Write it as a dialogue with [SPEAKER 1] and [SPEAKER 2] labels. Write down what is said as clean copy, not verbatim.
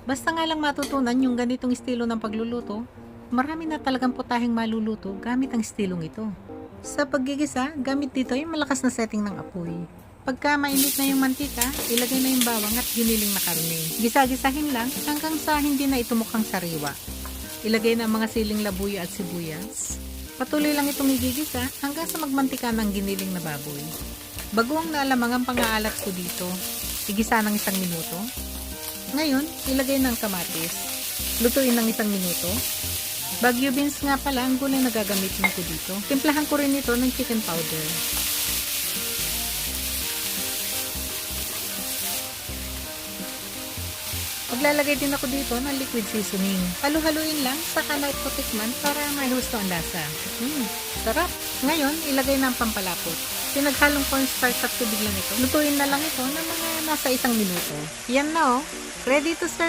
[SPEAKER 1] Basta nga lang matutunan yung ganitong estilo ng pagluluto, marami na talagang putaheng maluluto gamit ang estilong ito. Sa paggigisa, gamit dito yung malakas na setting ng apoy. Pagka mainit na yung mantika, ilagay na yung bawang at giniling na karne. Gisa-gisahin lang hanggang sa hindi na ito mukhang sariwa. Ilagay na ang mga siling labuyo at sibuyas. Patuloy lang itong igigisa hanggang sa magmantika ng giniling na baboy. Bagoong naalamang ang pang-aalat ko dito. Igisa ng 1 minuto. Ngayon, ilagay ng kamatis. Lutuin ng 1 minuto. Baguio beans nga pala ang gulay na gagamitin ko dito. Timplahan ko rin ito ng chicken powder. Maglalagay din ako dito ng liquid seasoning. Halu-haluin lang, saka na ito tikman para may husto ang lasa. Sarap! Ngayon, ilagay na ang pampalapot. Pinaghalong cornstarch at tubig lang ito. Lutuin na lang ito ng mga nasa 1 minuto. Yan na oh! Ready to serve!